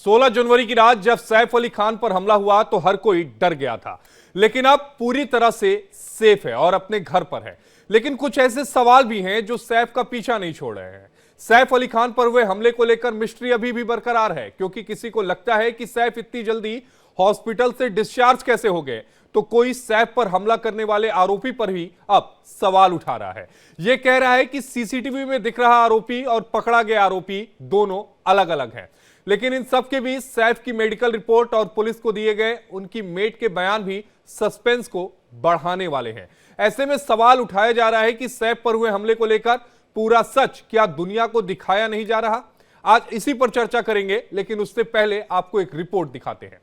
16 जनवरी की रात जब सैफ अली खान पर हमला हुआ तो हर कोई डर गया था, लेकिन अब पूरी तरह से सेफ है और अपने घर पर है। लेकिन कुछ ऐसे सवाल भी हैं जो सैफ का पीछा नहीं छोड़ रहे हैं। सैफ अली खान पर हुए हमले को लेकर मिस्ट्री अभी भी बरकरार है, क्योंकि किसी को लगता है कि सैफ इतनी जल्दी हॉस्पिटल से डिस्चार्ज कैसे हो गए, तो कोई सैफ पर हमला करने वाले आरोपी पर भी अब सवाल उठा रहा है। यह कह रहा है कि सीसीटीवी में दिख रहा आरोपी और पकड़ा गया आरोपी दोनों अलग अलग हैं। लेकिन इन सब के बीच सैफ की मेडिकल रिपोर्ट और पुलिस को दिए गए उनकी मेट के बयान भी सस्पेंस को बढ़ाने वाले हैं। ऐसे में सवाल उठाया जा रहा है कि सैफ पर हुए हमले को लेकर पूरा सच क्या दुनिया को दिखाया नहीं जा रहा। आज इसी पर चर्चा करेंगे, लेकिन उससे पहले आपको एक रिपोर्ट दिखाते हैं।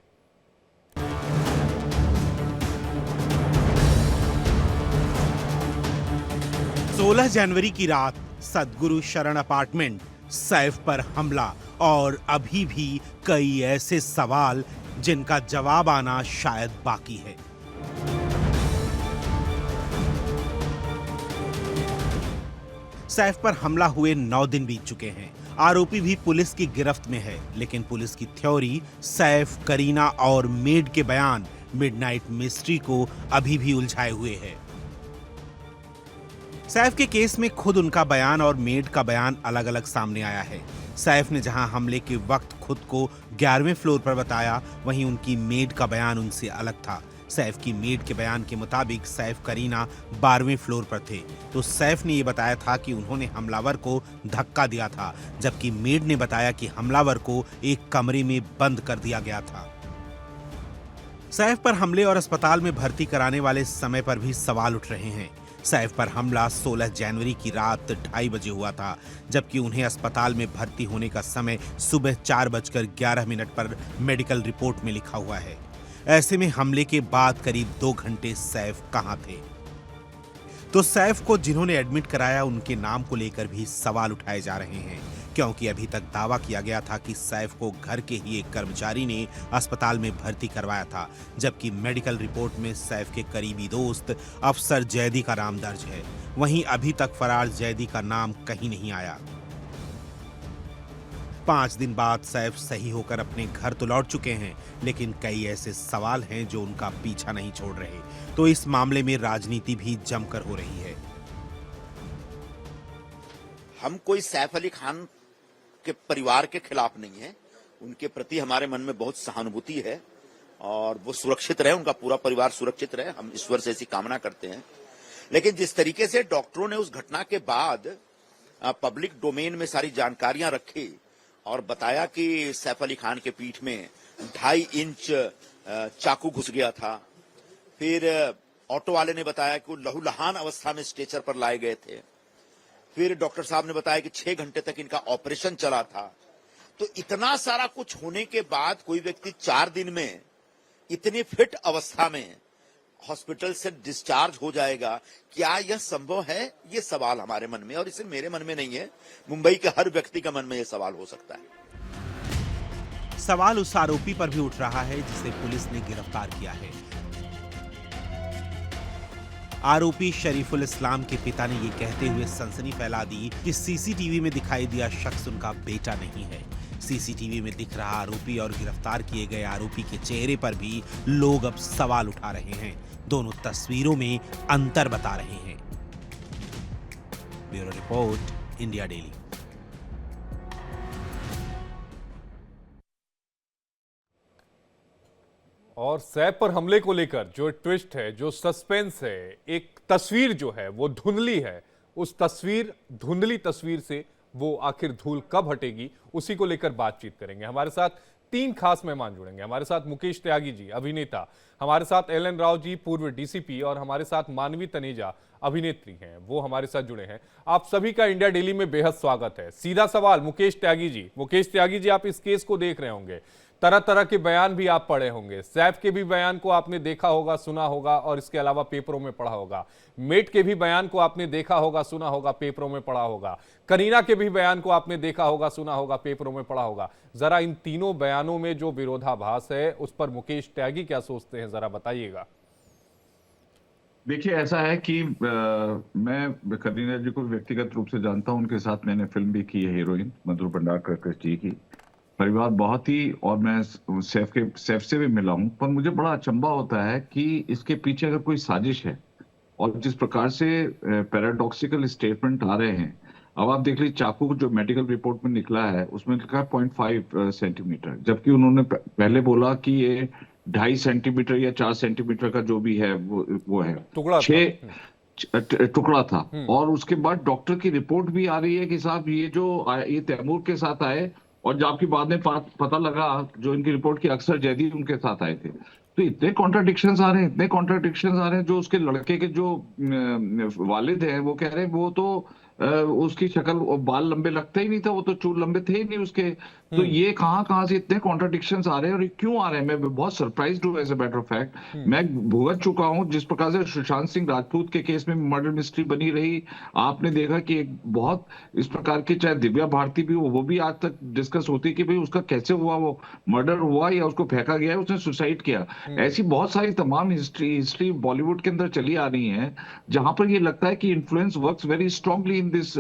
16 जनवरी की रात सदगुरु शरण अपार्टमेंट, सैफ पर हमला और अभी भी कई ऐसे सवाल जिनका जवाब आना शायद बाकी है। सैफ पर हमला हुए 9 दिन बीत चुके हैं। आरोपी भी पुलिस की गिरफ्त में है, लेकिन पुलिस की थ्योरी, सैफ, करीना और मेड के बयान मिडनाइट मिस्ट्री को अभी भी उलझाए हुए है। सैफ के केस में खुद उनका बयान और मेड का बयान अलग अलग सामने आया है। सैफ ने जहां हमले के वक्त खुद को 11वें फ्लोर पर बताया, वहीं उनकी मेड का बयान उनसे अलग था। सैफ की मेड के बयान के मुताबिक सैफ करीना 12वें फ्लोर पर थे, तो सैफ ने यह बताया था कि उन्होंने हमलावर को धक्का दिया था, जबकि मेड ने बताया कि हमलावर को एक कमरे में बंद कर दिया गया था। सैफ पर हमले और अस्पताल में भर्ती कराने वाले समय पर भी सवाल उठ रहे हैं। सैफ पर हमला 16 जनवरी की रात 2:30 बजे हुआ था, जबकि उन्हें अस्पताल में भर्ती होने का समय सुबह 4:11 पर मेडिकल रिपोर्ट में लिखा हुआ है। ऐसे में हमले के बाद करीब 2 घंटे सैफ कहां थे? तो सैफ को जिन्होंने एडमिट कराया उनके नाम को लेकर भी सवाल उठाए जा रहे हैं, क्योंकि अभी तक दावा किया गया था कि सैफ को घर के ही एक कर्मचारी ने अस्पताल में भर्ती करवाया था, जबकि मेडिकल रिपोर्ट में सैफ के करीबी दोस्त अफसर जैदी का नाम दर्ज है। वहीं अभी तक फरार जैदी का नाम कहीं नहीं आया। 5 दिन बाद सैफ सही होकर अपने घर तो लौट चुके हैं, लेकिन कई ऐसे सवाल हैं जो उनका पीछा नहीं छोड़ रहे। तो इस मामले में राजनीति भी जमकर हो रही है। हम कोई सैफ अली खान के परिवार के खिलाफ नहीं है, उनके प्रति हमारे मन में बहुत सहानुभूति है और वो सुरक्षित रहे, उनका पूरा परिवार सुरक्षित रहे, हम ईश्वर से ऐसी कामना करते हैं। लेकिन जिस तरीके से डॉक्टरों ने उस घटना के बाद पब्लिक डोमेन में सारी जानकारियां रखी और बताया कि सैफ अली खान के पीठ में 2.5 इंच चाकू घुस गया था, फिर ऑटो वाले ने बताया कि वो लहूलुहान अवस्था में स्ट्रेचर पर लाए गए थे, फिर डॉक्टर साहब ने बताया कि 6 घंटे तक इनका ऑपरेशन चला था। तो इतना सारा कुछ होने के बाद कोई व्यक्ति 4 दिन में इतनी फिट अवस्था में हॉस्पिटल से डिस्चार्ज हो जाएगा, क्या यह संभव है? ये सवाल हमारे मन में, और इसे मेरे मन में नहीं है, मुंबई के हर व्यक्ति का मन में यह सवाल हो सकता है। सवाल उस आरोपी पर भी उठ रहा है जिसे पुलिस ने गिरफ्तार किया है। आरोपी शरीफुल इस्लाम के पिता ने यह कहते हुए सनसनी फैला दी कि सीसीटीवी में दिखाई दिया शख्स उनका बेटा नहीं है। सीसीटीवी में दिख रहा आरोपी और गिरफ्तार किए गए आरोपी के चेहरे पर भी लोग अब सवाल उठा रहे हैं। दोनों तस्वीरों में अंतर बता रहे हैं। Bureau report, India daily. और सैफ पर हमले को लेकर जो ट्विस्ट है, जो सस्पेंस है, एक तस्वीर जो है वो धुंधली है, उस धुंधली तस्वीर से वो आखिर धूल कब हटेगी, उसी को लेकर बातचीत करेंगे। हमारे साथ 3 खास मेहमान जुड़ेंगे। हमारे साथ मुकेश त्यागी जी, अभिनेता, हमारे साथ एलन राव जी, पूर्व डीसीपी, और हमारे साथ मानवी तनेजा, अभिनेत्री हैं, वो हमारे साथ जुड़े हैं। आप सभी का इंडिया डेली में बेहद स्वागत है। सीधा सवाल मुकेश त्यागी जी, आप इस केस को देख रहे होंगे, तरह तरह के बयान भी आप पढ़े होंगे। सैफ के भी बयान को आपने देखा होगा, सुना होगा, और इसके अलावा पेपरों में पढ़ा होगा। मेट के भी बयान को आपने देखा होगा, सुना होगा, पेपरों में पढ़ा होगा। करीना के भी बयान को आपने देखा होगा, सुना होगा, पेपरों में पढ़ा होगा। जरा इन तीनों बयानों में जो विरोधाभास है उस पर मुकेश त्यागी क्या सोचते हैं, जरा बताइएगा। देखिए, ऐसा है कि मैं करीना जी को व्यक्तिगत रूप से जानता हूं, उनके साथ मैंने फिल्म भी की है, हीरोइन मधुर भंडारकर जी की। परिवार बहुत ही, और मैं सैफ से भी मिला हूं, पर मुझे बड़ा अचंभा होता है कि इसके पीछे अगर कोई साजिश है, और जिस प्रकार से पैराडॉक्सिकल स्टेटमेंट आ रहे हैं। अब आप देख लीजिए, चाकू को जो मेडिकल रिपोर्ट में निकला है उसमें लिखा है 0.5 सेंटीमीटर, जबकि उन्होंने पहले बोला कि ये 2.5 सेंटीमीटर या 4 सेंटीमीटर का जो भी है वो है, टुकड़ा था। 6 टुकड़ा था। और उसके बाद डॉक्टर की रिपोर्ट भी आ रही है कि साहब ये तैमूर के साथ आए, और जबकि बाद में पता लगा जो इनकी रिपोर्ट की अक्सर जैदी उनके साथ आए थे। तो इतने कॉन्ट्राडिक्शंस आ रहे हैं, इतने कॉन्ट्राडिक्शंस आ रहे हैं। जो उसके लड़के के जो वालिद हैं वो कह रहे हैं वो तो उसकी शक्ल, बाल लंबे लगते ही नहीं था, वो तो चूल लंबे थे ही नहीं उसके। तो ये कहाँ से इतने कॉन्ट्राडिक्शंस आ रहे हैं, और ये क्यों आ रहे हैं? मैं बहुत सरप्राइज्ड हूँ as a matter of fact. मैं भुगत चुका हूँ जिस प्रकार से सुशांत सिंह राजपूत के केस में मर्डर मिस्ट्री बनी रही। आपने देखा कि एक बहुत इस प्रकार की, चाहे दिव्या भारती भी हो, वो भी आज तक डिस्कस होती कि भाई उसका कैसे हुआ, वो मर्डर हुआ या उसको फेंका गया, उसने सुसाइड किया। ऐसी बहुत सारी तमाम हिस्ट्री बॉलीवुड के अंदर चली आ रही है, जहां पर ये लगता है कि influence works very strongly in this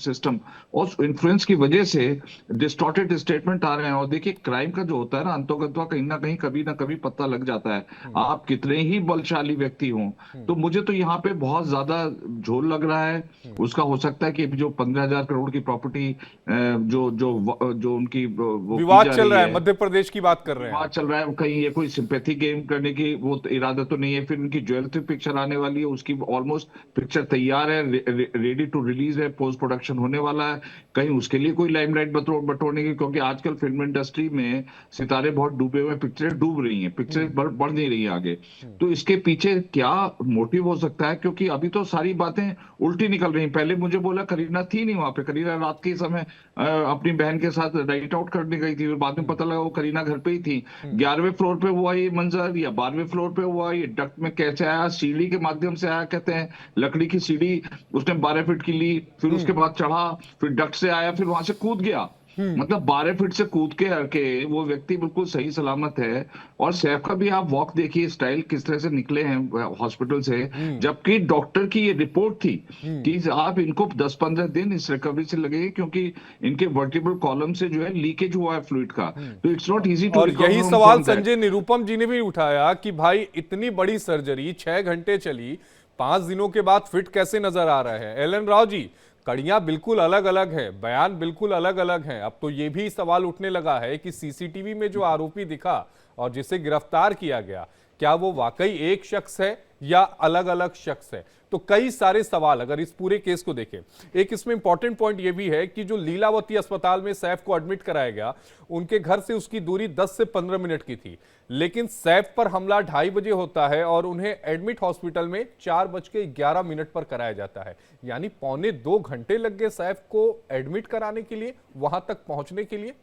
system, और इन्फ्लुएंस की वजह से डिस्टॉर्टेड स्टेटमेंट आ रहे हैं। और देखिए, क्राइम का जो होता है ना, अंतोगत्वा कहीं ना कहीं कभी ना कभी पता लग जाता है, आप कितने ही बलशाली व्यक्ति हों। तो मुझे तो यहाँ पे बहुत ज्यादा झोल लग रहा है। उसका हो सकता है कि जो 15,000 करोड़ की प्रॉपर्टी जो जो जो उनकी वो विवाद की जा चल रही रहा है, मध्य प्रदेश की बात कर रहे हैं। विवाद चल रहा है, कहीं ये कोई सिंपैथी गेम करने की वो इरादा तो नहीं है। फिर उनकी ज्वेलरी पिक्चर आने वाली है, उसकी ऑलमोस्ट पिक्चर तैयार है, रेडी टू रिलीज है, पोस्ट प्रोडक्शन होने वाला है। कहीं उसके लिए कोई लाइमलाइट बटोरने की, क्योंकि आजकल फिल्म इंडस्ट्री में सितारे बहुत डूबे हुए हैं, पिक्चरें डूब रही हैं, पिक्चरें बढ़ नहीं रही हैं आगे। तो इसके पीछे क्या मोटिव हो सकता है? क्योंकि अभी तो सारी बातें उल्टी निकल रही हैं। पहले मुझे बोला करीना थी नहीं वहां पे, करीना रात के समय अपनी बहन के साथ नाइट आउट करने गई थी, बाद में पता लगा वो करीना घर पे ही थी। 11वें फ्लोर पे हुआ ये मंजर या 12वें फ्लोर पे हुआ, ये डक्ट में कैसे आया? सीढ़ी के माध्यम से आया, कहते हैं लकड़ी की सीढ़ी उसने 12 फीट की ली, फिर उसके बाद चढ़ा, फिर डक्ट से आया, फिर वहां से कूद गया। मतलब 12 फीट से कूद के आके वो व्यक्ति बिल्कुल सही सलामत है। और सैफ का भी आप वॉक देखिए, स्टाइल किस तरह से निकले हैं हॉस्पिटल से, जबकि डॉक्टर की ये रिपोर्ट थी कि आप इनको 10-15 दिन इस रिकवरी से लगेंगे, क्योंकि इनके वर्टिब्रल कॉलम से जो है लीकेज हुआ है फ्लूइड का। तो इट्स नॉट इजी टू। और यही सवाल संजय निरुपम जी ने भी उठाया कि भाई इतनी बड़ी सर्जरी 6 घंटे चली, 5 दिनों के बाद फिट कैसे नजर आ रहा है? एल एन राव जी, कड़ियां बिल्कुल अलग अलग है, बयान बिल्कुल अलग अलग हैं। अब तो ये भी सवाल उठने लगा है कि सीसीटीवी में जो आरोपी दिखा और जिसे गिरफ्तार किया गया, क्या वो वाकई एक शख्स है या अलग अलग शख्स है? तो कई सारे सवाल अगर इस पूरे केस को देखें। एक इसमें इंपॉर्टेंट पॉइंट यह भी है कि जो लीलावती अस्पताल में सैफ को एडमिट कराया गया, उनके घर से उसकी दूरी 10 से 15 मिनट की थी, लेकिन सैफ पर हमला 2:30 बजे होता है और उन्हें एडमिट हॉस्पिटल में 4:11 पर कराया जाता है। यानी 1.25 घंटे लग गए सैफ को एडमिट कराने के लिए, वहां तक पहुंचने के लिए।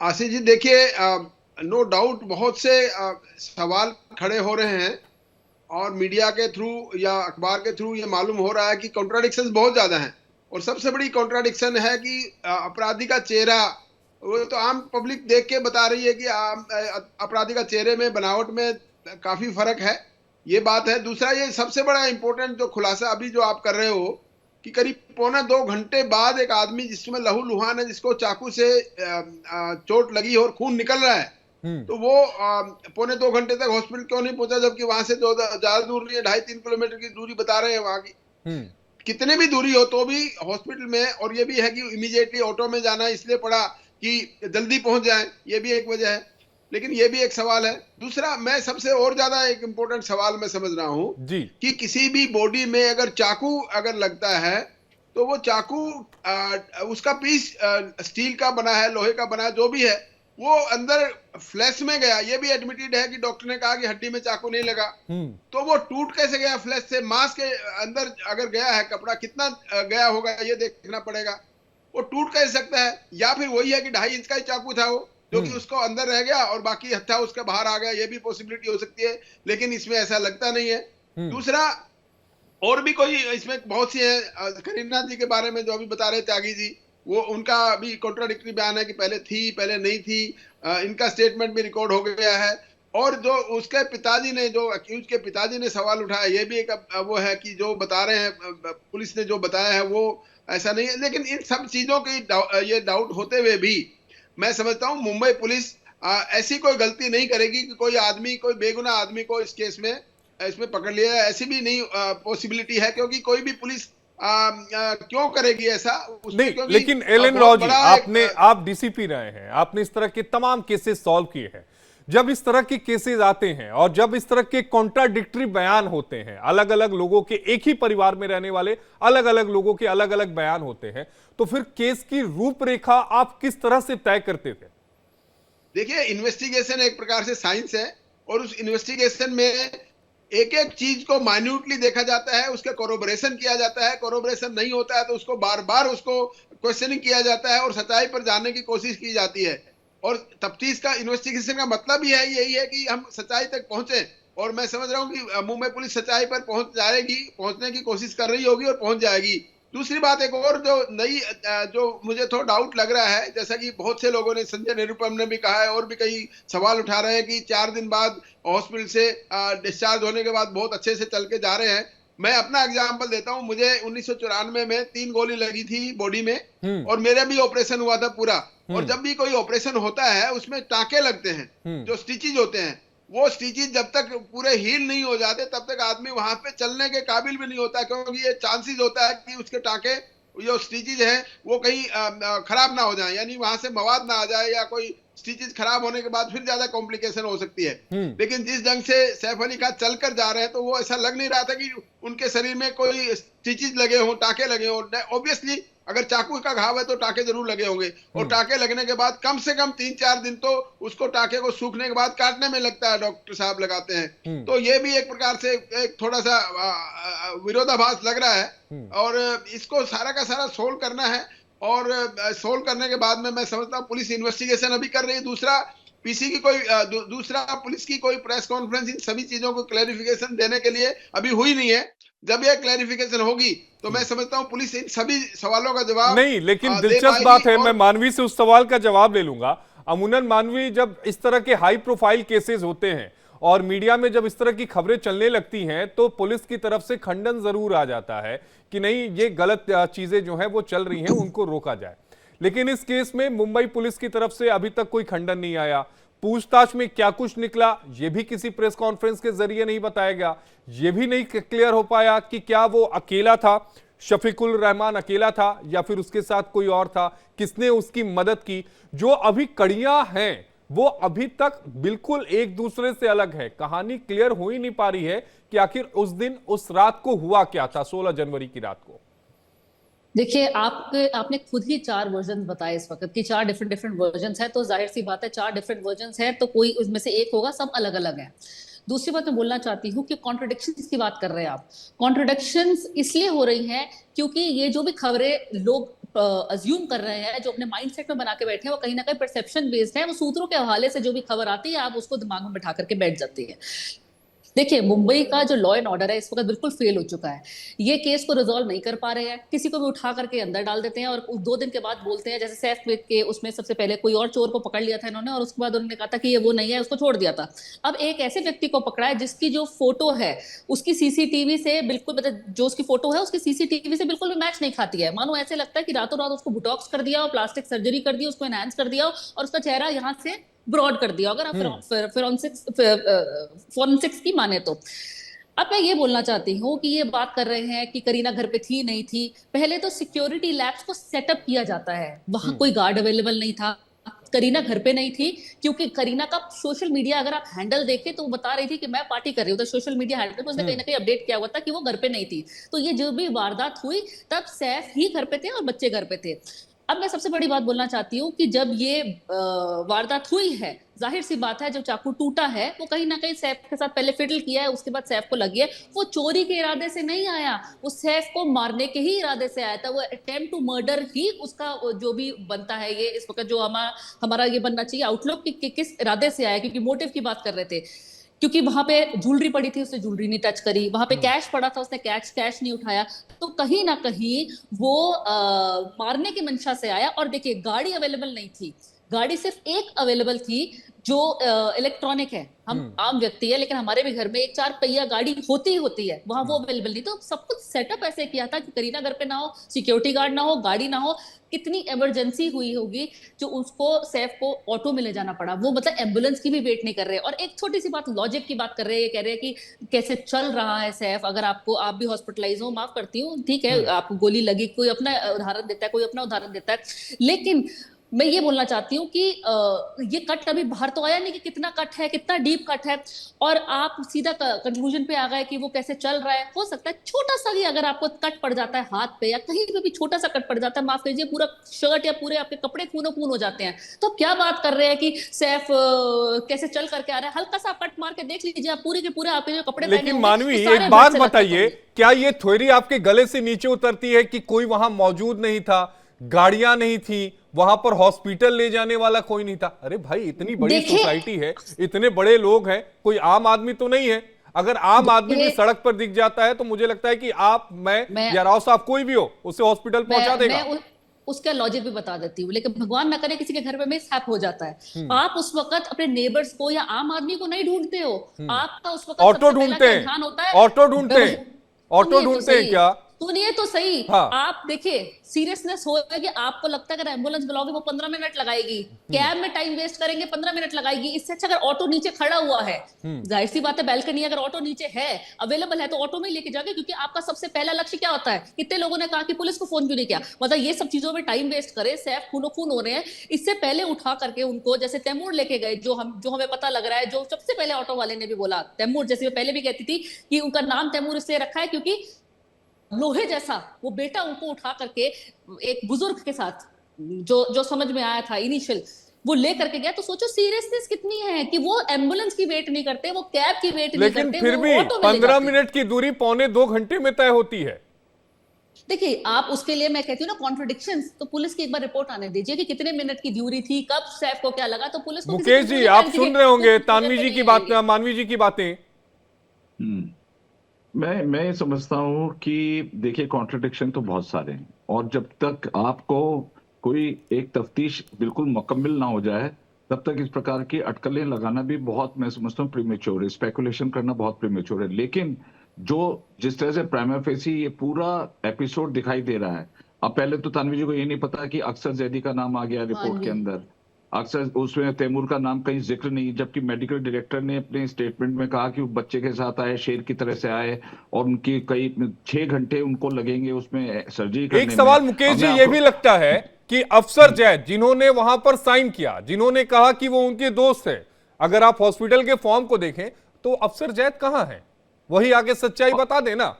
आशीष जी, देखिए, नो डाउट बहुत से सवाल खड़े हो रहे हैं, और मीडिया के थ्रू या अखबार के थ्रू ये मालूम हो रहा है कि कॉन्ट्राडिक्शंस बहुत ज्यादा हैं। और सबसे बड़ी कॉन्ट्राडिक्शन है कि अपराधी का चेहरा, वो तो आम पब्लिक देख के बता रही है कि अपराधी का चेहरे में, बनावट में काफी फर्क है, ये बात है। दूसरा, ये सबसे बड़ा इंपॉर्टेंट जो खुलासा अभी जो आप कर रहे हो कि करीब 1.25 घंटे बाद एक आदमी जिसमें लहूलुहान है, जिसको चाकू से चोट लगी और खून निकल रहा है, तो वो 1.25 घंटे तक हॉस्पिटल क्यों नहीं पहुंचा? जबकि वहां से ज्यादा दूर नहीं है, 2.5-3 किलोमीटर की दूरी बता रहे हैं वहां की। कितने भी दूरी हो तो भी हॉस्पिटल में, और ये भी है कि इमीडिएटली ऑटो में जाना इसलिए पड़ा कि जल्दी पहुंच जाए, ये भी एक वजह है। लेकिन ये भी एक सवाल है। दूसरा, मैं सबसे और ज्यादा एक इंपॉर्टेंट सवाल मैं समझ रहा हूं कि किसी भी बॉडी में अगर चाकू अगर लगता है, तो वो चाकू उसका पीस स्टील का बना है, लोहे का बना है, जो भी है, वो अंदर फ्लैश में गया। ये भी एडमिटेड है कि डॉक्टर ने कहा कि हड्डी में चाकू नहीं लगा, तो वो टूट कैसे गया फ्लैश से? मांस के अंदर अगर गया है कपड़ा, कितना गया होगा ये देखना पड़ेगा। वो टूट कैसे सकता है? या फिर वही है कि 2.5 इंच का ही चाकू था वो, जो कि उसको अंदर रह गया और बाकी हत्था उसके बाहर आ गया, ये भी पॉसिबिलिटी हो सकती है, लेकिन इसमें ऐसा लगता नहीं है। दूसरा, और भी कोई इसमें बहुत सी है। करीना जी के बारे में जो अभी बता रहे त्यागी जी, वो उनका भी कॉन्ट्राडिक्टरी बयान है कि पहले थी, पहले नहीं थी। इनका स्टेटमेंट भी रिकॉर्ड हो गया है। और जो उसके पिताजी ने, जो अक्यूज के पिताजी ने सवाल उठाया, ये भी एक वो है कि जो बता रहे हैं, पुलिस ने जो बताया है वो ऐसा नहीं है। लेकिन इन सब चीजों की ये डाउट होते हुए भी मैं समझता हूँ मुंबई पुलिस ऐसी कोई गलती नहीं करेगी कि कोई आदमी, कोई बेगुनाह आदमी को इस केस में इसमें पकड़ लिया। ऐसी भी नहीं पॉसिबिलिटी है, क्योंकि कोई भी पुलिस क्यों करेगी ऐसा उसमें, नहीं, क्योंकि लेकिन एलन बहुत राव जी, बड़ा आप डीसीपी रहे हैं, आपने इस तरह के तमाम केसेस सॉल्व किए हैं। जब इस तरह के केसेस आते हैं और जब इस तरह के कॉन्ट्राडिक्टरी बयान होते हैं, अलग अलग लोगों के, एक ही परिवार में रहने वाले अलग अलग लोगों के अलग अलग बयान होते हैं, तो फिर केस की रूपरेखा आप किस तरह से तय करते थे? देखिए, इन्वेस्टिगेशन एक प्रकार से साइंस है, और उस इन्वेस्टिगेशन में एक एक चीज को माइन्यूटली देखा जाता है, उसका कोरोबरेशन किया जाता है। कोरोबरेशन नहीं होता है तो उसको बार बार उसको क्वेश्चनिंग किया जाता है और सच्चाई पर जानने की कोशिश की जाती है। और तफ्तीश का, इन्वेस्टिगेशन का मतलब ही है यही है कि हम सच्चाई तक पहुंचे। और मैं समझ रहा हूं कि मुंबई पुलिस सच्चाई पर पहुंचने की कोशिश कर रही होगी और पहुंच जाएगी। दूसरी बात, एक और जो नई, जो मुझे थोड़ा डाउट लग रहा है, जैसा कि बहुत से लोगों ने, संजय निरुपम ने भी कहा है और भी कई सवाल उठा रहे हैं कि 4 दिन बाद हॉस्पिटल से डिस्चार्ज होने के बाद बहुत अच्छे से चल के जा रहे हैं। मैं अपना एग्जांपल देता हूं। मुझे 1994 में 3 गोली लगी थी बॉडी में, और मेरा भी ऑपरेशन हुआ था पूरा। और जब भी कोई ऑपरेशन होता है उसमें टाँके लगते हैं, जो स्टिचेज होते हैं। वो स्टिचेज जब तक पूरे हील नहीं हो जाते तब तक आदमी वहां पे चलने के काबिल भी नहीं होता, क्योंकि ये चांसेस होता है कि उसके टाँके, जो स्टिचेज है, वो कहीं खराब ना हो जाए, यानी वहां से मवाद ना आ जाए, या कोई स्टिचेज खराब होने के बाद फिर ज्यादा कॉम्प्लिकेशन हो सकती है। लेकिन जिस ढंग से सैफ अली खान चलकर जा रहे हैं, तो वो ऐसा लग नहीं रहा था कि उनके शरीर में कोई स्टिचेज लगे हों, टाँके लगे हों। ऑब्वियसली अगर चाकू का घाव है तो टाँके जरूर लगे होंगे, और टाँके लगने के बाद कम से कम 3-4 दिन तो उसको टाँके को सूखने के बाद काटने में लगता है, डॉक्टर साहब लगाते हैं। तो ये भी एक प्रकार से एक थोड़ा सा विरोधाभास लग रहा है, और इसको सारा का सारा सोल्व करना है। और सोल्व करने के बाद में मैं समझता हूँ पुलिस इन्वेस्टिगेशन अभी कर रही है। दूसरा, पीसी की कोई दूसरा पुलिस की कोई प्रेस कॉन्फ्रेंस इन सभी चीजों को क्लैरिफिकेशन देने के लिए अभी हुई नहीं है। जब यह क्लैरिफिकेशन होगी तो मैं समझता हूं पुलिस इन सभी सवालों का जवाब नहीं, लेकिन दिलचस्प बात है, मैं मानवी से उस सवाल का जवाब ले लूंगा। अमूनन मानवी, जब इस तरह के हाई प्रोफाइल केसेस होते हैं और मीडिया में जब इस तरह की खबरें चलने लगती हैं, तो पुलिस की तरफ से खंडन जरूर आ जाता है कि नहीं, ये गलत चीजें जो हैं वो चल रही हैं, उनको रोका जाए। लेकिन इस केस में मुंबई पुलिस की तरफ से अभी तक कोई खंडन नहीं आया। पूछताछ में क्या कुछ निकला, यह भी किसी प्रेस कॉन्फ्रेंस के जरिए नहीं बताया गया। यह भी नहीं क्लियर हो पाया कि क्या वो अकेला था, शफीकुल रहमान अकेला था, या फिर उसके साथ कोई और था, किसने उसकी मदद की। जो अभी कड़ियां हैं वो अभी तक बिल्कुल एक दूसरे से अलग है। कहानी क्लियर हो ही नहीं पा रही है कि आखिर उस दिन, उस रात को हुआ क्या था, 16 जनवरी की रात को। देखिए, आपने खुद ही 4 वर्जन बताए इस वक्त की, 4 डिफरेंट वर्जन्स हैं, तो जाहिर सी बात है 4 डिफरेंट वर्जन्स हैं तो कोई उसमें से एक होगा, सब अलग अलग हैं। दूसरी बात मैं बोलना चाहती हूँ कि कॉन्ट्रडिक्शंस की बात कर रहे हैं आप। कॉन्ट्रडिक्शंस इसलिए हो रही हैं क्योंकि ये जो भी खबरें लोग अज्यूम कर रहे हैं, जो अपने माइंडसेट में बना के बैठे हैं, वो कहीं ना कहीं परसेप्शन बेस्ड है। वो सूत्रों के हवाले से जो भी खबर आती है, आप उसको दिमाग में बैठा करके बैठ जाती है। देखिए, मुंबई का जो लॉ एंड ऑर्डर है इस वक्त बिल्कुल फेल हो चुका है। ये केस को रिजॉल्व नहीं कर पा रहे हैं, किसी को भी उठा करके अंदर डाल देते हैं और 2 दिन के बाद बोलते हैं, जैसे सैफ के उसमें सबसे पहले कोई और चोर को पकड़ लिया था इन्होंने, और उसके बाद उन्होंने कहा था कि ये वो नहीं है, उसको छोड़ दिया था। अब एक ऐसे व्यक्ति को पकड़ा है जिसकी जो फोटो है उसकी सीसीटीवी से बिल्कुल, मतलब जो उसकी फोटो है उसकी सीसीटीवी से बिल्कुल भी मैच नहीं खाती है। मानो ऐसे लगता है कि रातों रात उसको बुटॉक्स कर दिया और प्लास्टिक सर्जरी कर दी, उसको एनहांस कर दिया और उसका चेहरा यहाँ से ब्रॉड कर दिया, अगर आप फोरेंसिक्स की माने तो। अब मैं ये बोलना चाहती हूँ कि ये बात कर रहे हैं कि करीना घर पे थी नहीं थी। पहले तो सिक्योरिटी लैब्स को सेटअप किया जाता है, वहां कोई गार्ड अवेलेबल नहीं था, करीना घर पे नहीं थी, क्योंकि करीना का सोशल मीडिया अगर आप हैंडल देखें तो वो बता रही थी कि मैं पार्टी कर रही हूँ, तो सोशल मीडिया हैंडल पे उसने कहीं ना कहीं अपडेट किया हुआ था कि वो घर पे नहीं थी। तो ये जो भी वारदात हुई तब सैफ ही घर पे थे और बच्चे घर पे थे। अब मैं सबसे बड़ी बात बोलना चाहती हूँ कि जब ये वारदात हुई है, जाहिर सी बात है जो चाकू टूटा है वो कहीं ना कहीं सैफ के साथ पहले फिडल किया है, उसके बाद सैफ को लगी है। वो चोरी के इरादे से नहीं आया, वो सैफ को मारने के ही इरादे से आया था। वो अटेम्प्ट टू मर्डर ही उसका जो भी बनता है, ये इस वक्त जो हमारा ये बनना चाहिए आउटलुक कि किस इरादे से आया, क्योंकि मोटिव की बात कर रहे थे। क्योंकि वहां पे ज्वेलरी पड़ी थी, उसने ज्वेलरी नहीं टच करी, वहां पे कैश पड़ा था, उसने कैश नहीं उठाया, तो कहीं ना कहीं वो मारने की मंशा से आया। और देखिए, गाड़ी अवेलेबल नहीं थी, गाड़ी सिर्फ एक अवेलेबल थी जो इलेक्ट्रॉनिक है, हम आम व्यक्ति है लेकिन हमारे भी घर में एक 4 पहिया गाड़ी होती ही होती है, वहां वो अवेलेबल नहीं। तो सब कुछ सेटअप ऐसे किया था कि करीना घर पे ना हो, सिक्योरिटी गार्ड ना हो, गाड़ी ना हो। कितनी इमरजेंसी हुई होगी जो उसको सैफ को ऑटो में ले जाना पड़ा। वो मतलब एम्बुलेंस की भी वेट नहीं कर रहे। और एक छोटी सी बात लॉजिक की बात कर रहे हैं, ये कह रहे हैं कि कैसे चल रहा है सैफ, अगर आप भी हॉस्पिटलाइज हो, माफ करती हूँ, ठीक है, आपको गोली लगी, कोई अपना उदाहरण देता है, कोई अपना उदाहरण देता है, लेकिन मैं ये बोलना चाहती हूँ कि ये कट अभी बाहर तो आया नहीं कि कितना कट है, कितना डीप कट है, और आप सीधा कंक्लूजन पे आ गए कि वो कैसे चल रहा है। हो सकता है छोटा सा भी अगर आपको कट पड़ जाता है हाथ पे या कहीं पे भी छोटा सा कट पड़ जाता है, माफ कीजिए, पूरा शर्ट या पूरे आपके कपड़े खूनो खून हो जाते हैं। तो क्या बात कर रहे हैं कि सैफ कैसे चल करके आ रहा है, हल्का सा कट मार के देख लीजिए आप, पूरे के पूरे आपके जो कपड़े पहने लेकिन होंगे, मानवी वो सारे एक ब्लड बात से लथपथ बताइए, होंगे। क्या ये थ्योरी आपके गले से नीचे उतरती है कि कोई वहां मौजूद नहीं था, गाड़ियां नहीं थी, वहां पर हॉस्पिटल ले जाने वाला कोई नहीं था? अरे भाई इतनी बड़ी देखिए- सोसाइटी है, इतने बड़े लोग हैं, कोई आम आदमी तो नहीं है। अगर आम आदमी भी सड़क पर दिख जाता है तो मुझे लगता है कि आप, मैं या राव साहब, कोई भी हो, उसे हॉस्पिटल पहुंचा देगा। उसका लॉजिक भी बता देती हूँ, लेकिन भगवान ना करे किसी के घर में मिसहैप हो जाता है, आप उस वक्त अपने नेबर्स को या आम आदमी को नहीं ढूंढते हो, आपका उस वक्त ऑटो सबसे पहला ढूंढते क्या हैं, ध्यान होता है? ऑटो ढूंढते हैं, ऑटो सुनिए तो ढूंढते हैं सही, क्या? सुनिए तो सही। हाँ। आप देखिए सीरियसनेस हो कि आपको लगता है अगर एम्बुलेंस बुलाओगे वो 15 मिनट लगाएगी, कैब में टाइम वेस्ट करेंगे 15 मिनट लगाएगी, इससे अच्छा अगर ऑटो नीचे खड़ा हुआ है, जाहिर सी बात है बैल्कनी अगर ऑटो नीचे है, अवेलेबल है, तो ऑटो में लेके जाओगे, क्योंकि आपका सबसे पहला लक्ष्य क्या होता है? कितने लोगों ने कहा कि पुलिस को फोन क्यों नहीं किया? मतलब ये सब चीजों में टाइम वेस्ट करे, सैफ खूनो खून हो रहे हैं, इससे पहले उठा करके उनको जैसे तैमूर लेके गए, जो हमें पता लग रहा है, जो सबसे पहले ऑटो वाले ने भी बोला तैमूर, जैसे मैं पहले भी कहती थी कि उनका नाम तैमूर इसलिए रखा है क्योंकि लोहे जैसा वो बेटा उनको उठा करके एक बुजुर्ग के साथ, जो समझ में आया था इनिशियल, वो ले करके गया। तो सोचो सीरियसनेस कितनी है कि वो एम्बुलेंस की वेट नहीं करते, वो कैब की वेट नहीं करते, लेकिन फिर वो भी ऑटो में ले 15 जाते हैं। मिनट की दूरी पौने 2 घंटे में तय होती है। देखिए आप उसके लिए, मैं कहती हूँ ना, कॉन्ट्रडिक्शंस, तो पुलिस की एक बार रिपोर्ट आने दीजिए कि कितने मिनट की दूरी थी, कब सैफ को क्या लगा, तो पुलिस को मुकेश जी आप सुन रहे होंगे तानवी जी की बात, बात। मानवी जी की बातें। मैं ये समझता हूँ कि देखिए कॉन्ट्रडिक्शन तो बहुत सारे हैं, और जब तक आपको कोई एक तफ्तीश बिल्कुल मुकम्मल ना हो जाए तब तक इस प्रकार की अटकलें लगाना भी बहुत, मैं समझता हूँ, प्रीमेच्योर है, स्पेकुलेशन करना बहुत प्रीमेच्योर है। लेकिन जो जिस तरह से प्राइमा फेसी ये पूरा एपिसोड दिखाई दे रहा है, अब पहले तो तानवी जी को ये नहीं पता कि अक्सर जैदी का नाम आ गया रिपोर्ट के अंदर, अक्सर उसमें तैमूर का नाम कहीं जिक्र नहीं, जबकि मेडिकल डायरेक्टर ने अपने स्टेटमेंट में कहा कि वो बच्चे के साथ आए, शेर की तरह से आए, और उनकी कई 6 घंटे उनको लगेंगे उसमें सर्जरी करने में। एक सवाल मुकेश जी ये भी लगता है कि अफसर जैद जिन्होंने वहां पर साइन किया, जिन्होंने कहा कि वो उनके दोस्त है, अगर आप हॉस्पिटल के फॉर्म को देखें तो अफसर जैद कहां है? वही आगे सच्चाई बता देना।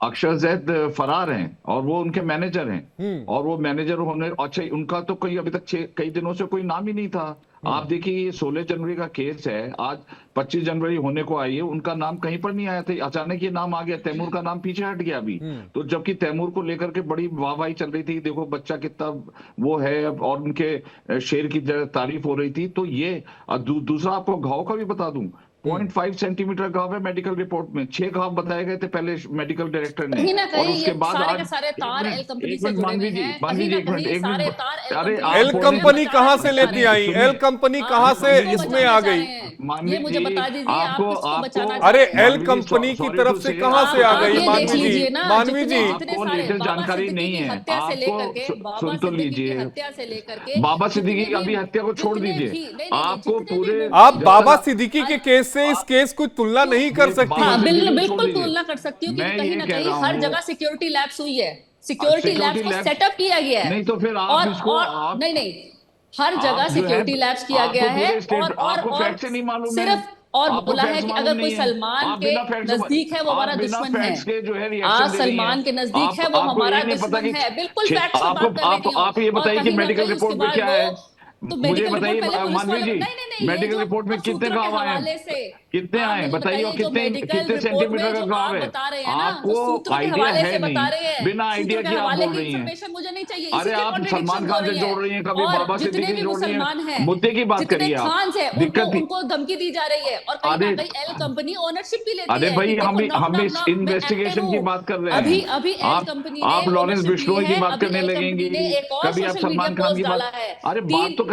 अक्षर जैद फरार हैं और वो उनके मैनेजर हैं, और वो मैनेजर होने, अच्छा उनका तो कोई अभी तक कई दिनों से कोई नाम ही नहीं था। आप देखिए ये 16 जनवरी का केस है, आज 25 जनवरी होने को आई है, उनका नाम कहीं पर नहीं आया था, अचानक ये नाम आ गया, तैमूर का नाम पीछे हट गया अभी। तो जबकि तैमूर को लेकर के बड़ी वाहवाही चल रही थी, देखो बच्चा कितना वो है, और उनके शेर की तारीफ हो रही थी। तो ये दूसरा आपको घाव का भी बता दूं, 0.5 सेंटीमीटर घाव है मेडिकल रिपोर्ट में, 6 घाव बताए गए थे पहले मेडिकल डायरेक्टर ने, कहीं ना कहीं और उसके ये बाद सारे के आज सारे तार एल कंपनी से जुड़े मानवी हुए जी, हैं, मानवी जी, कहीं एक ना मिनट, कहीं एक सारे मिनट, तार अरे एल कंपनी कहां से लेती आई? एल कंपनी कहां से आपको इसमें बचाना आ चाह गई? रहे हैं। मानवी ये मुझे जी, बता दीजिए, आप आपको- किसको आपको- बचाना चाह अरे रहे हैं? एल कंपनी की तरफ से कहां से आ गई? आप ये मानवी देख जी, लीजिए ना, मानवी जी, जितने आपको सारे लेटेस्ट बाबा जानकारी सिद्दीकी नहीं की है, हत्या से लेकर के, आपको बाबा सुन तो सिद्दीकी की लीजिए, हत्या से लेकर के, बाबा सिद्दीकी जितने अभी भी- हत्या को छोड़ जितने दीजिए, भी- नहीं, नहीं, आपको जितने भी पूरे आप मुद्दे- बाबा सिद्दीकी के केस से इस केस को तुलना नहीं कर सकती। हाँ बाबा सिद्दीकी बिल्कुल छोड़ दीजिए। तुलना कर सकती हूँ, मैं क्योंकि कहीं ये ना कह कहीं रहा हर हूँ- जगह सिक्योरिटी लैब्स हुई है, सिक्योरिटी सिक्योरिटी लैब्स को लैब्स- सेटअप किया गया है। नहीं तो फिर आप इसको आप नहीं हर आप जगह जो सिक्योरिटी है, लैब्स किया आपको गया है, पूरे स्टेट- और आपको फैक्ट से नहीं मालूम है, सिर्फ और आपको बोला है फैक्ट्स कि मालूम अगर कोई नहीं है। सलमान आप के बिना फैक्ट्स- नजदीक है वो आप हमारा बिना दुश्मन है। फैक्ट्स के जो है रिएक्शन आज दे रही हैं। सलमान के नजदीक है वो आपको हमारा ये नहीं पता दुश्मन कि है, बिल्कुल फैक्ट्स पे बात कर रही हूँ। आप ये और बताइए कि कहीं ना मेडिकल कहीं रिपोर्ट उसके में क्या बाद है, तो मुझे मेडिकल बताइए रिपोर्ट पहले पुलिस मानवी वाले- जी, नहीं, ये मेडिकल जो रिपोर्ट में कितने सूत्रों के घाव आए हवाले हैं, से कितने आप आए मुझे बताइए, और जो मेडिकल कितने रिपोर्ट सेंटीमीटर में का जो घाव आप है? बता रहे हैं ना, आपको तो सूत्रों के आइडिया हवाले है से बता रहे नहीं, हैं, बिना आइडिया सूत्रों के के आप हवाले बोल की रही हैं। इंफॉर्मेशन मुझे नहीं चाहिए, अरे इसी के आप कॉन्ट्रडिक्शन सलमान हो खान से रही जोड़ रही हैं, कभी और बाबा जितने सिद्दीकी भी जोड़ रही मुसलमान हैं, हैं, मुद्दे की बात जितने करिए आप। खान्स हैं, दिक्कत उनको धमकी दी जा रही है, और कहीं ना कहीं एल कंपनी ओनरशिप भी लेती अरे है। भाई कि हम देखो, हम इस इन्वेस्टिगेशन की बात कर रहे हैं। अभी एल कंपनी ने आप लॉरेंस ownership बिश्नोई ली की है, बात अभी करने एल लगेंगी, कंपनी ने एक और कभी आप social media Salman Khan post की डाला बात, है। अरे बात तो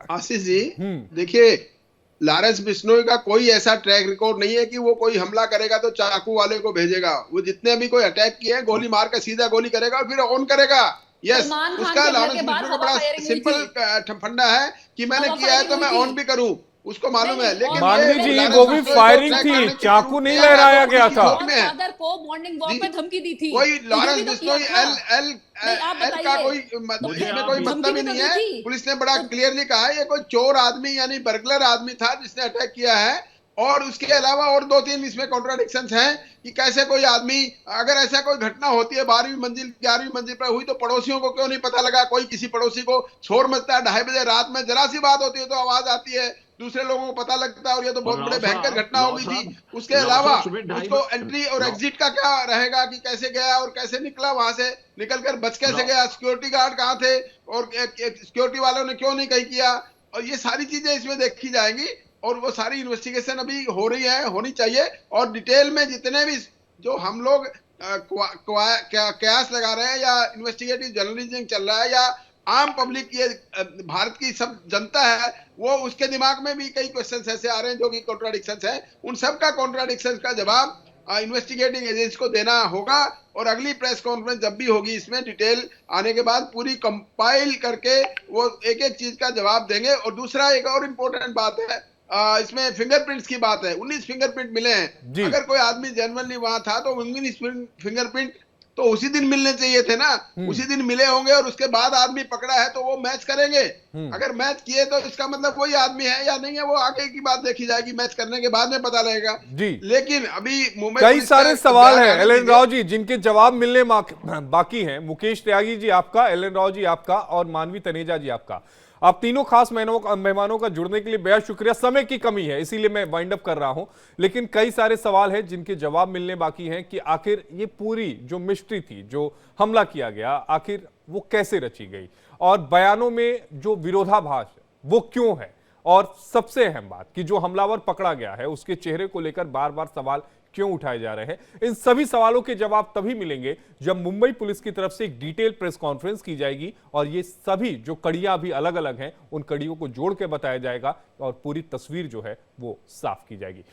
आशीष जी, देखिए लॉरेंस बिश्नोई का कोई ऐसा ट्रैक रिकॉर्ड नहीं है कि वो कोई हमला करेगा तो चाकू वाले को भेजेगा। वो जितने भी कोई अटैक किए हैं गोली मार के सीधा गोली करेगा और फिर ऑन करेगा। यस, सलमान खान उसका के हमले लॉरेंस के बाद बिश्नोई का हवा बड़ा फायरिंग हुई सिंपल फंडा है कि मैंने हवा किया है तो फायरिंग मैं हुई ऑन भी करूं, उसको मालूम है। नहीं, लेकिन मानवी जी, लॉरेंस वो भी बिश्नोई को फायरिंग ट्रैक थी, करने के चाकू लिए नहीं किया लहराया तो गया उसकी था। खोट में है। फादर को मॉर्निंग वॉक जी, पे धमकी दी थी, कोई तो ये लॉरेंस भी तो किया बिश्नोई था। एल नहीं, आप एल का बताइए। कोई तो इसमें कोई धमकी मतलब भी ही तो नहीं दी है। थी। पुलिस ने बड़ा तो क्लियरली कहा है ये कोई चोर आदमी यानी बर्गलर आदमी था जिसने अटैक किया है। और उसके अलावा और 2-3 इसमें कॉन्ट्राडिक्शंस हैं कि कैसे कोई आदमी, अगर ऐसा कोई घटना होती है 12वीं मंजिल 11वीं मंजिल पर हुई तो पड़ोसियों को क्यों नहीं पता लगा? कोई किसी पड़ोसी को शोर मचता है 2:30 बजे रात में, जरा सी बात होती है तो आवाज आती है, दूसरे लोगों को पता लगता है और ये तो बहुत बड़े भयंकर घटना हो गई थी। उसके अलावा उसको एंट्री और एग्जिट का क्या रहेगा कि कैसे गया और कैसे निकला, वहां से निकलकर बच कैसे गया, सिक्योरिटी गार्ड कहाँ थे और सिक्योरिटी वालों ने क्यों नहीं कहीं किया, और ये सारी चीजें इसमें देखी जाएंगी। और वो सारी इन्वेस्टिगेशन अभी हो रही है, होनी चाहिए। और डिटेल में जितने भी जो हम लोग कयास लगा रहे हैं या इन्वेस्टिगेटिव जर्नलिज्म चल रहा है या आम पब्लिक ये भारत की सब जनता है, वो उसके दिमाग में भी कई क्वेश्चंस ऐसे आ रहे हैं जो कि कॉन्ट्राडिक्शंस हैं। उन सब का कॉन्ट्राडिक्शंस का जवाब इन्वेस्टिगेटिंग एजेंसी को देना होगा और अगली प्रेस कॉन्फ्रेंस जब भी होगी इसमें डिटेल आने के बाद पूरी कंपाइल करके वो एक एक चीज का जवाब देंगे। और दूसरा एक और इम्पोर्टेंट बात है, इसमें फिंगरप्रिंट्स की बात है। 19 फिंगरप्रिंट मिले हैं। अगर कोई आदमी जेन्युइनली वहां था तो 19 फिंगरप्रिंट तो उसी दिन मिलने चाहिए थे ना, उसी दिन मिले होंगे और उसके बाद आदमी पकड़ा है तो वो मैच करेंगे। अगर मैच किए तो इसका मतलब वही आदमी है या नहीं है वो आगे की बात देखी जाएगी, मैच करने के बाद में पता लगेगा जी। लेकिन अभी मुंबई कई सारे सवाल हैं एल एन राव जी जिनके जवाब मिलने बाकी हैं। मुकेश त्यागी जी आपका, एल एन राव जी आपका और मानवी तनेजा जी आपका, आप तीनों खास मेहमानों का जुड़ने के लिए बेहद शुक्रिया। समय की कमी है इसीलिए मैं वाइंड अप कर रहा हूं, लेकिन कई सारे सवाल हैं जिनके जवाब मिलने बाकी हैं कि आखिर ये पूरी जो मिस्ट्री थी, जो हमला किया गया, आखिर वो कैसे रची गई और बयानों में जो विरोधाभास वो क्यों है, और सबसे अहम बात कि जो हमलावर पकड़ा गया है उसके चेहरे को लेकर बार बार सवाल क्यों उठाए जा रहे हैं। इन सभी सवालों के जवाब तभी मिलेंगे जब मुंबई पुलिस की तरफ से एक डिटेल प्रेस कॉन्फ्रेंस की जाएगी और ये सभी जो कड़ियां अभी अलग अलग हैं उन कड़ियों को जोड़ के बताया जाएगा और पूरी तस्वीर जो है वो साफ की जाएगी।